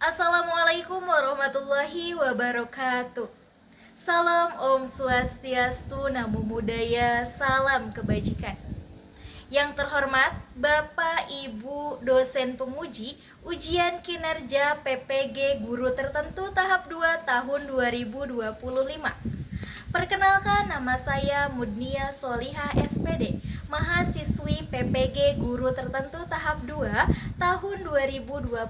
Assalamualaikum warahmatullahi wabarakatuh. Salam Om Swastiastu, Namo Buddhaya, salam kebajikan. Yang terhormat Bapak Ibu dosen penguji ujian kinerja PPG Guru Tertentu tahap 2 tahun 2025. Perkenalkan, nama saya Mudnia Solihah SPD, mahasiswi PPG Guru Tertentu tahap 2 tahun 2025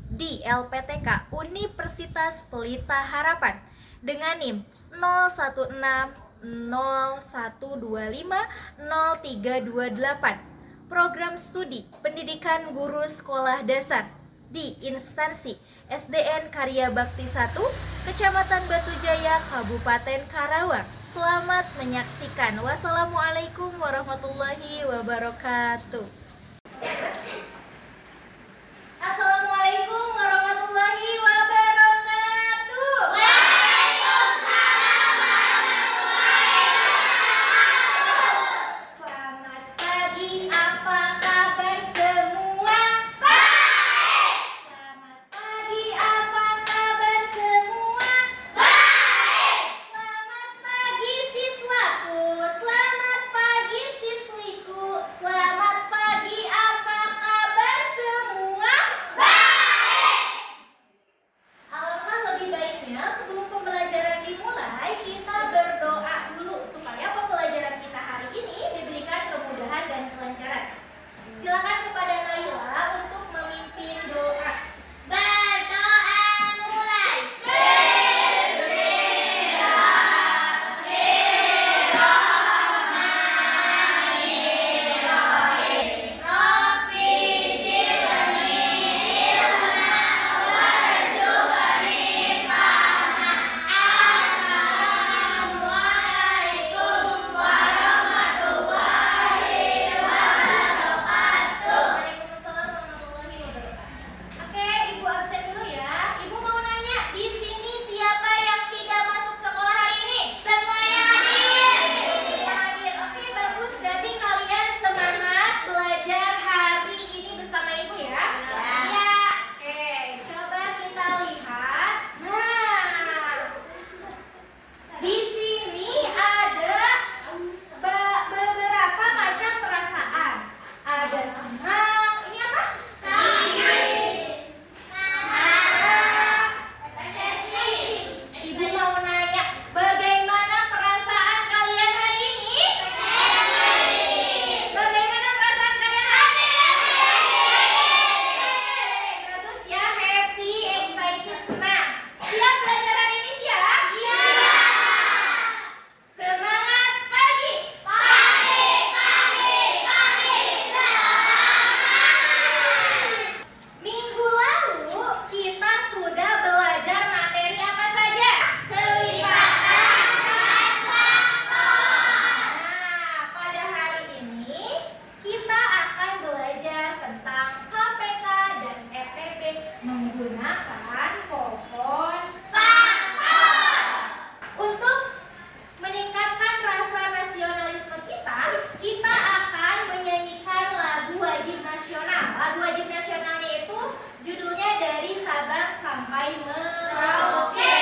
di LPTK Universitas Pelita Harapan dengan NIM 0160125038. Program studi pendidikan guru sekolah dasar di instansi SDN Karya Bakti 1, Kecamatan Batujaya, Kabupaten Karawang. Selamat menyaksikan. Wassalamualaikum warahmatullahi wabarakatuh. Assalamualaikum warahmatullahi wabarakatuh. Waalaikumsalam warahmatullahi wabarakatuh. Selamat pagi, apa kabar semua? Baik. Selamat pagi, apa kabar semua? Baik. Selamat pagi siswaku, selamat pagi siswiku, selamat pagi, apa kabar semua? Alangkah lebih baiknya sebelum pembelajaran dimulai, kita berdoa dulu supaya pembelajaran kita hari ini diberikan kemudahan dan kelancaran. Silakan kepada Naila untuk memimpin doa. Berdoa mulai. Waalaikumsalam warahmatullahi wabarakatuh. Oke, Ibu absen dulu ya. Ibu mau nanya, di sini siapa yang tidak masuk sekolah hari ini? Semuanya hadir. Semua hadir. Oke, bagus. Berarti kalian semangat belajar hari ini bersama Ibu ya? Ya. Oke, coba kita lihat. Nah, di sini ada beberapa macam perasaan. Ada senang. Ini apa? Ibu mau nanya, bagaimana perasaan kalian hari ini? Bagaimana perasaan kalian hari ini? Bagus ya, happy, excited, senang. Siap belajar hari ini, siap? Iya. Semangat pagi. Minggu lalu kita sudah belajar materi apa saja? Kelipatan dan faktor. Nah, pada hari ini kita akan belajar tentang KPK dan EPP menggunakan pohon faktor. Untuk meningkatkan rasa nasionalisme kita, kita akan menyanyikan lagu wajib nasional. Lagu wajib nasionalnya itu judulnya Dari Sabang Sampai Merauke.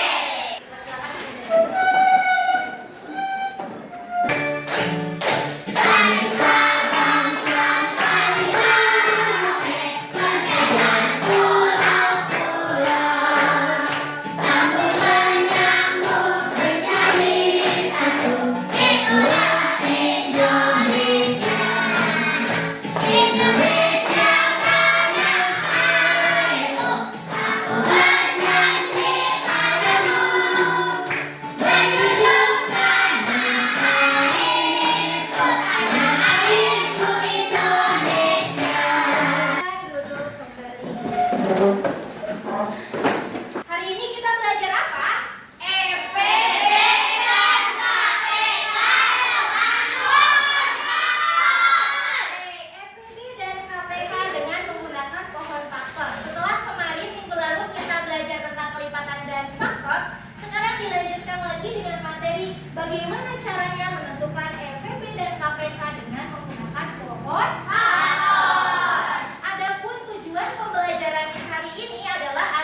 Dari Sabang sampai Merauke, menyeberang pulau-pulau, sambung menyambung menjadi satu. Itulah Indonesia, Indonesia tanah airku. Aku berjanji padamu, menjunjung tanah airku, tanah airku Indonesia. Duduk kembali. Hari ini kita belajar apa? EPP dan KPK dengan pohon faktor. EPP dan KPK dengan menggunakan pohon faktor. Setelah kemarin minggu lalu kita belajar tentang kelipatan dan faktor, sekarang dilanjutkan lagi dengan materi bagaimana caranya menentukan EPP dan KPK dengan menggunakan pohon faktor. Adapun tujuan pembelajarannya hari ini adalah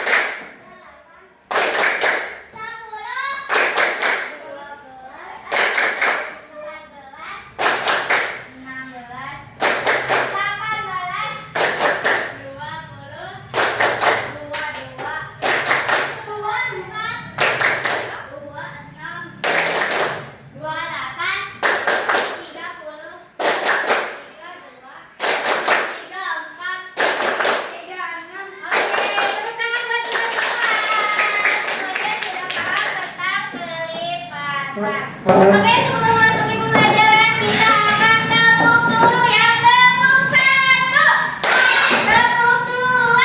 Oke, sebelum masuk ke pembelajaran kita akan tepuk dulu ya. Tepuk 1, tepuk 2,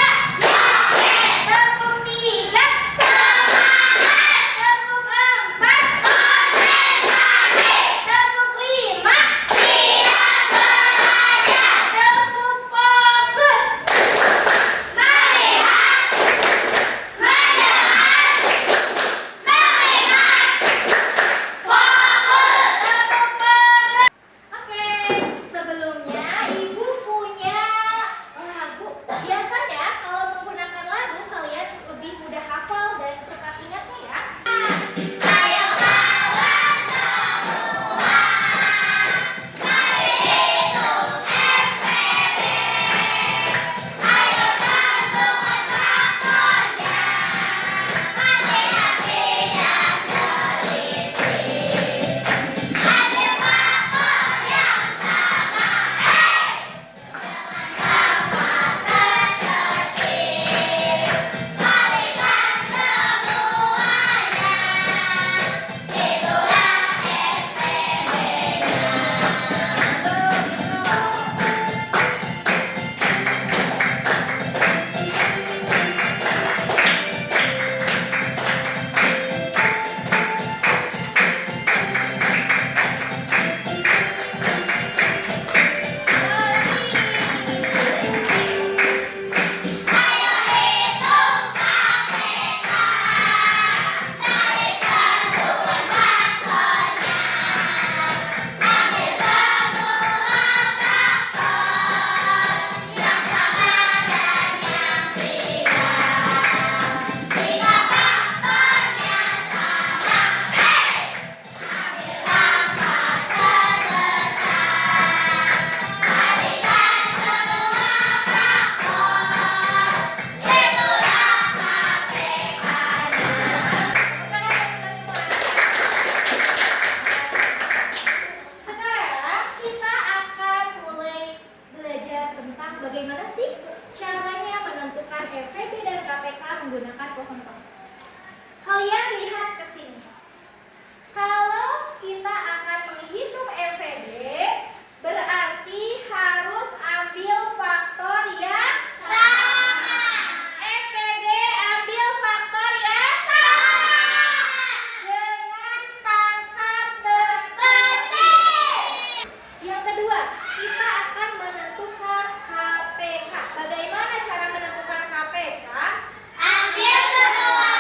tepuk 3, semangat, tepuk 4, konsentrasi, tepuk 5, siap belajar, tepuk fokus, melihat, mendengar, melihat. Oke, sebelumnya Ibu punya lagu. Biasanya kalau menggunakan lagu kalian lebih mudah hafal dan cepat ingatnya ya. Ayo kawan semua, mari hitung FPB. Ayo tentukan faktornya, hati-hati dan teliti. Ada faktor yang sama, dengan gampang terketik. Balikan semuanya, itulah FPB-nya. Ayo hitung KPK, dari tentukan faktornya. Ambil semua faktor yang sama dan yang tidak. Jika faktornya sama, ambillah faktor besar. Balikan semua faktor, itulah KPK-nya. Sekarang kita akan mulai belajar tentang bagaimana sih caranya menentukan FVB dan KPK menggunakan pohon tong. Kalian lihat ke sini. Kalau kita akan menghitung FVB, berarti harus ambil faktor yang sama. FVB ambil faktor yang sama dengan pangkat terkecil. Yang kedua, kita akan menentukan KPK. Bagaimana cara menentukan KPK? Ambil semua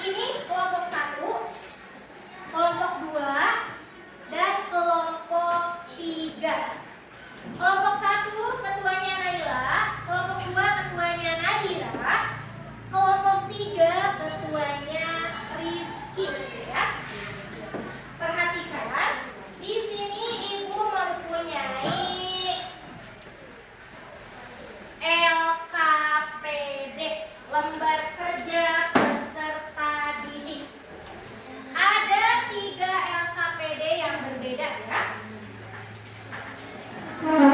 Ini kelompok 1, kelompok 2, dan kelompok 3. Kelompok 1 ketuanya Naila, kelompok 2 ketuanya Nadira, kelompok 3 ketuanya Rizky, ya. Perhatikan, di sini Ibu mempunyai LKPD, lembar kerja peserta didik. Ada 3 LKPD yang berbeda, ya.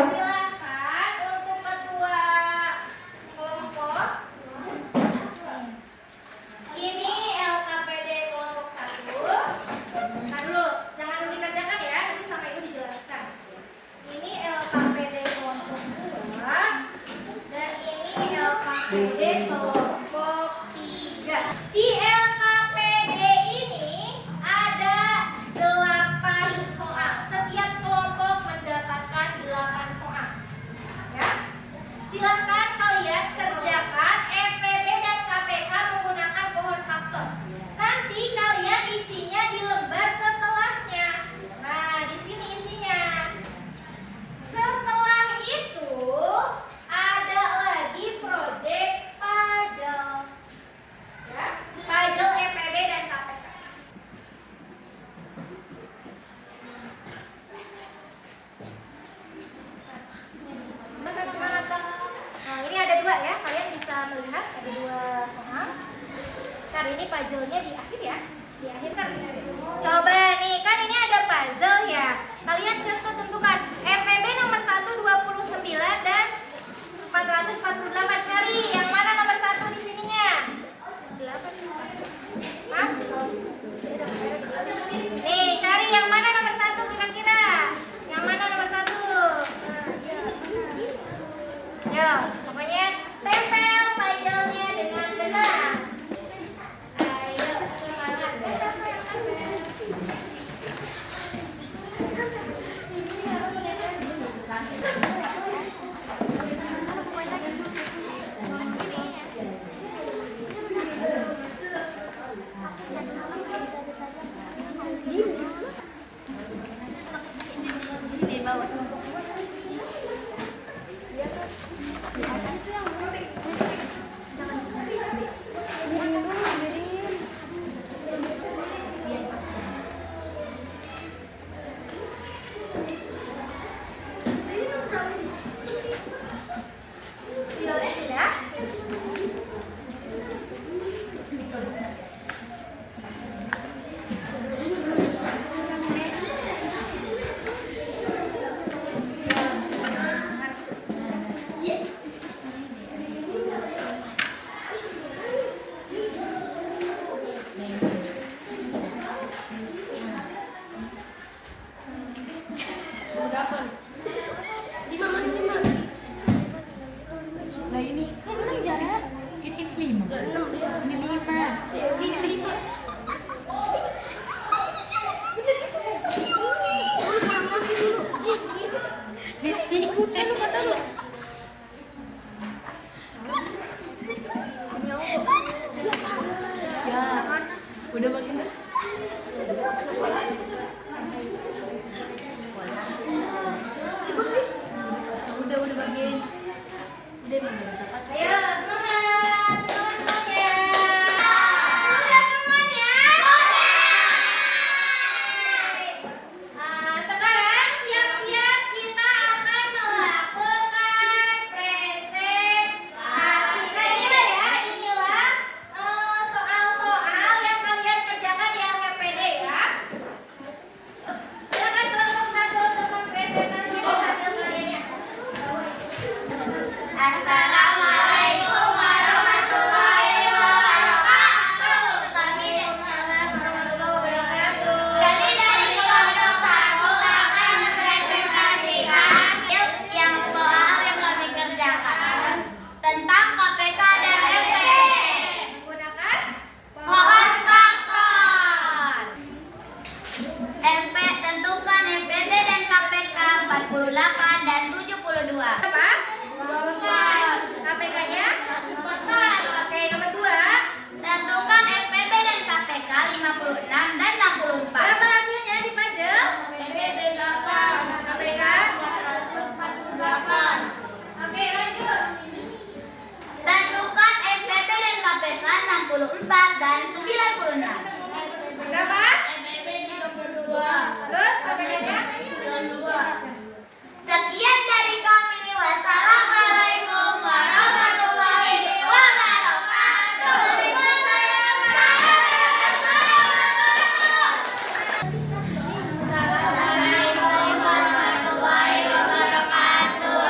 Silakan untuk ketua kelompok. Ini LKPD kelompok 1. Nah dulu, jangan dikerjakan ya, nanti sama Ibu dijelaskan. Ini LKPD kelompok 2 dan ini LKPD kelompok 3. Di LKPD ini ada 8 soal. Setiap kelompok mendapatkan 8 soal. Ya. Silakan kalian kerjakan EPB dan KPK menggunakan pohon faktor. Nanti kalian isinya di lembar setelahnya. Nah, di sini isinya. Setelah itu ada lagi proyek puzzle. Ya, puzzle EPB dan KPK. Semangat. Nah, ini ada 2 ya. Kalian bisa melihat ada 2 soal. Ntar ini puzzle-nya di akhir ya. Di akhir kan. Coba nih, kan ini ada puzzle ya. Kalian tentukan EPB nomor 1 29 dan 448. Cari yang mana nomor 1 di sininya? 8. Hah? Nih, cari yang mana nomor 1 kira-kira? Yang mana nomor 1? Ya, pokoknya tempel puzzle-nya dengan benar. Ayo semangat. Di bawah. Spidolnya sudah. Nah ini ini 5. Ini 5. Lu kata lu. Ya, udah makin dah. Udah bagian. Udah bisa pas. Ayo semangat, semangat semuanya. Sudah semuanya? Sekarang siap-siap kita akan melakukan presentasi. Nah inilah ya, inilah soal-soal yang kalian kerjakan di 84 dan 96. Berapa? Terus KPK-nya? 92. Sekian dari kami. Wassalamualaikum warahmatullahi wabarakatuh. Assalamualaikum warahmatullahi wabarakatuh.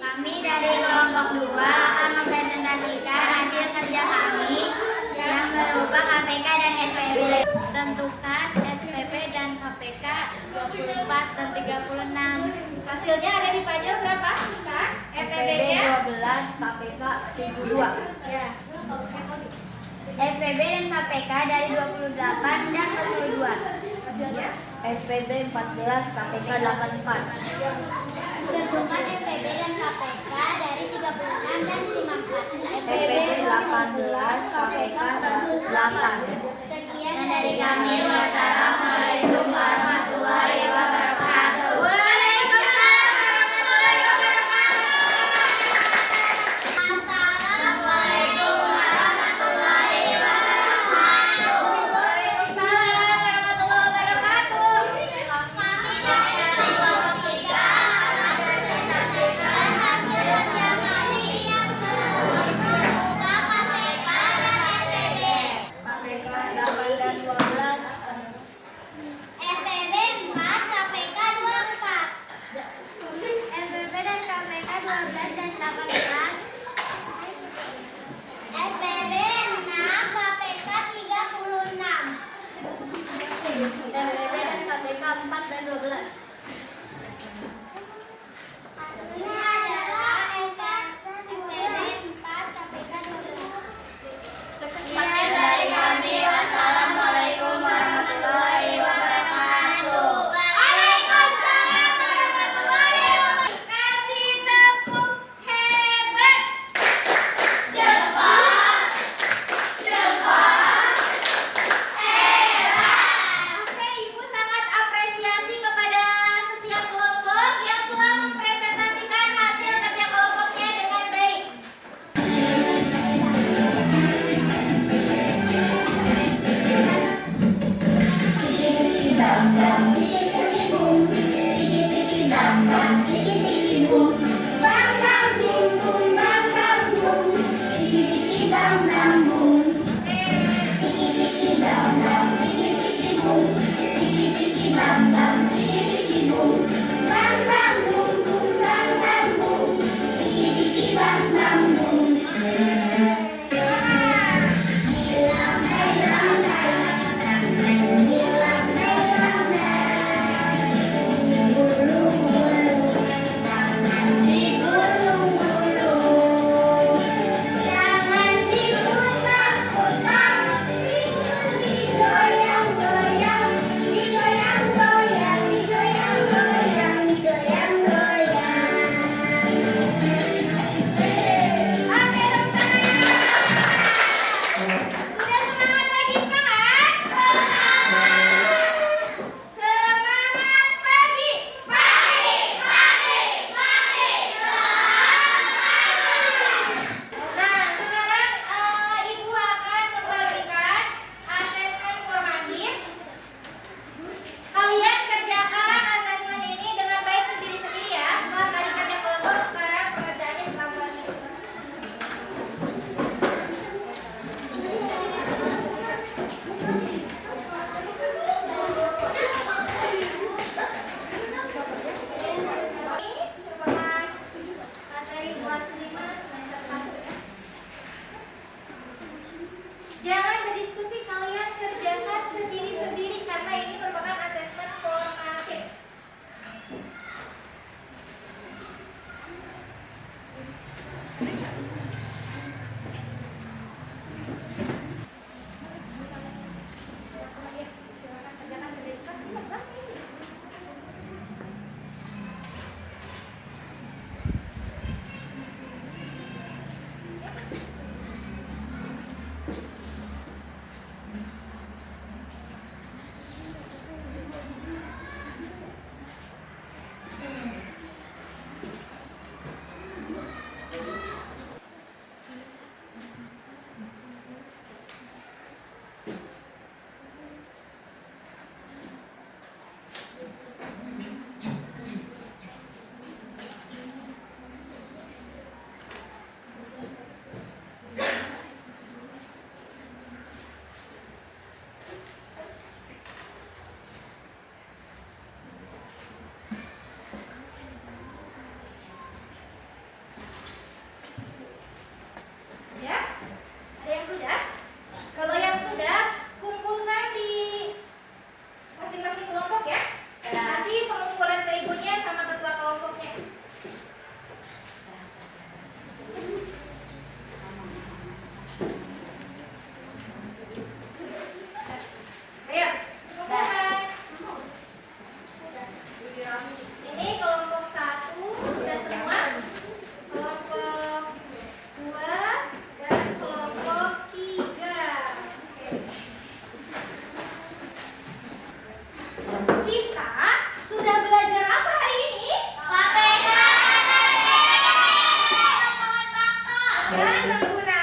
Kami dari kelompok 2 akan mempresentasikan hasil kerja kami yang berupa KPK dan FPB. Tentukan FPB dan KPK 24 dan 36. Hasilnya ada di pajak berapa? Kan? FPB-nya 12, KPK 72. ya. FPB dan KPK dari 28 dan 42. Hasilnya FPB 14, KPK 84. Tentukan FPB dan KPK dari 36 dan 54. FPB 18, KPK 108. Sekian dari kami. Wassalamualaikum warahmatullahi wabarakatuh. Waalaikumsalam warahmatullahi wabarakatuh. Assalamualaikum warahmatullahi wabarakatuh. Waalaikumsalam warahmatullahi wabarakatuh. Kami dari kelompok 3 akan mempresentasikan hasil kerja kami yang berupa KPK dan FPB. KPK 8 dan 12. dan menggunakan